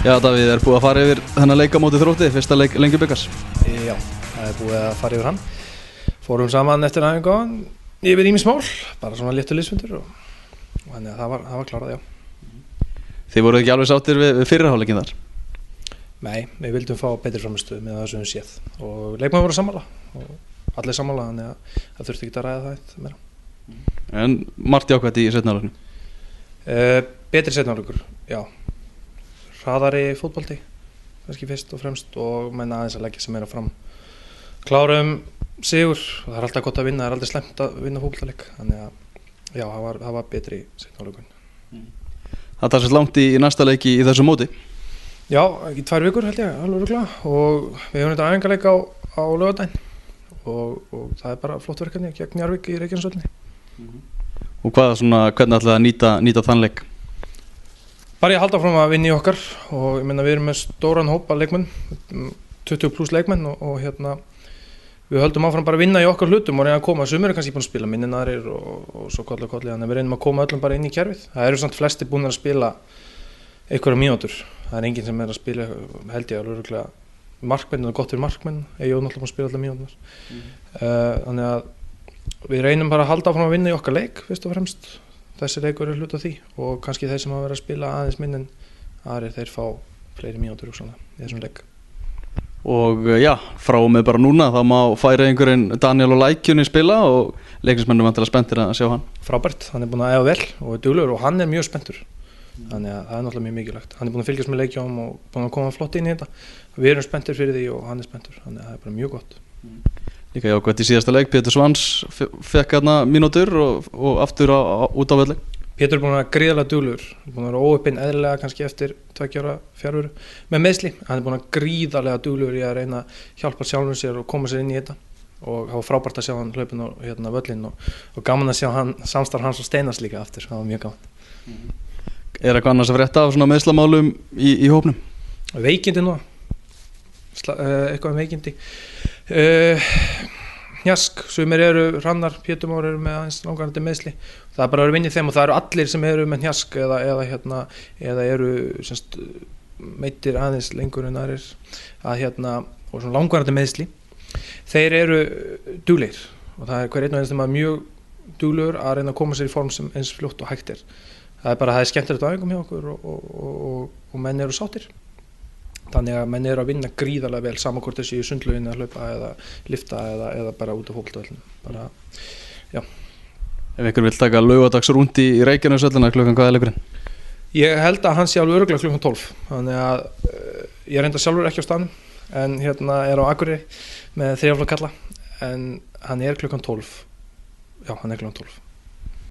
Já, Davíð, búið að fara yfir þennan leik á móti Þrótti, fyrsta leik Lengjubikars? Já, það búið að fara yfir hann. Fórum saman eftir æfingu yfir ýmis mál, bara svona léttur liðsfundur og þannig að það var klárað, já. Þið voruð ekki alveg sáttir við fyrri hálfleikinn þar? Nei, við vildum fá betri frammistöðu með það sem við séð og leikmenn voru sammála og allir sammála, þannig að það þurfti ekki að ræða það eitt meira. En margt jákvætt í seinni hálfleiknum? Betri seinni hálfleikur, já. Hraðari fótbolti, kannski fyrst og fremst og menna aðeins að leggja sem meira fram. Klárum sigur og það er alltaf gott að vinna, það er aldrei slæmt að vinna fótboltaleik, þannig að já, það var betri seinni hálfleikurinn. Það tar sér langt í næsta leiki í þessu móti? Já, ekki 2 vikur held ég, alveg örugglega, og við höfum þetta æfingaleik á laugardaginn og það er bara flott verkefni gegn Njarðvík í Reykjanesvöllinni. Og hvernig ætlaði að nýta þann leik? Bara ég halda fram að vinna í okkar og ég meina við erum með stóran hóp af leikmenn, 20+ leikmenn og við höldum áfram bara að vinna í okkar hlutum og reyna að koma, sumir eru kannski búin að spila minni en aðrir og svo kolli, þannig að við reynum að koma öllum bara inn í kerfið. Það eru samt flestir búin að spila einhverja mínútur, það er enginn sem er að spila, held ég alveg örugglega markmenn og gott fyrir markmenn, ég er náttúrulega búin að spila allar mínútur. Þannig að við reynum bara að halda áfram að vinna í okkar leik, fyrst og fremst. Þessi leikur er hluti af því og kannski þeir sem hafa verið að spila aðeins minn en aðrir þeir fá fleiri mínútur í þessum leik. Og já, frá og með bara núna þá má færa einhverjum Daniel og Lækjunni spila og leiknismennum vantilega spenntir að sjá hann. Frábært, hann er búin að æfa vel og er duglegur og hann er mjög spenntur. Þannig að það er náttúrulega mjög mikilvægt. Hann er búin að fylgjast með leikjum og búin að koma flott inn í þetta. Við erum spenntir fyrir því og hann er spenntur, þannig að það er bara mjög gott. Líka jákvætt í síðasta leik, Pétur Svans fekk hérna mínútur og aftur út á velli. Pétur er búin að vera gríðarlega duglegur, búin að vera óuppinn eðlilega kannski eftir 2 ára fjarveru með meiðsli. Hann er búin að gríðarlega duglegur í að reyna að hjálpa sjálfum sér og koma sér inn í þetta og það var frábært að sjá hann hlaupinn á völlinn og gaman að sjá samstarf hans og Steinars líka aftur, það var mjög gaman. Er eitthvað annars að frétta af svona meiðslamálum í hópnum? Veikindi nú, eitthvað veikindi. Njask, sumir eru Hrannar, Pétur Már eru með aðeins langvarandi meiðsli. Það er bara að vera vinnið þeim og það eru allir sem eru með njask eða eru semst meiddir aðeins lengur en aðrir og svona langvarandi meiðsli. Þeir eru duglegir og það er hver einn og einn sem er mjög duglegur að reyna að koma sér í form sem eins fljótt og hægt er. Það er skemmtilegt á æfingum hjá okkur og menn eru sáttir. Þannig að menn eru að vinna gríðarlega vel saman hvort þessi í sundlaugin að hlaupa eða lifta eða bara út á fótboltavöllum. Bara, já. Ef ykkur vill taka Laugardalsrúnd í Reykjanesvöllina, klukkan hvað er leikurinn? Ég held að hann sé alveg örugglega klukkan 12. Þannig að ég reynda sjálfur ekki á staðnum en er á Akureyri með 3 kalla en hann er klukkan 12. Já, hann er klukkan 12.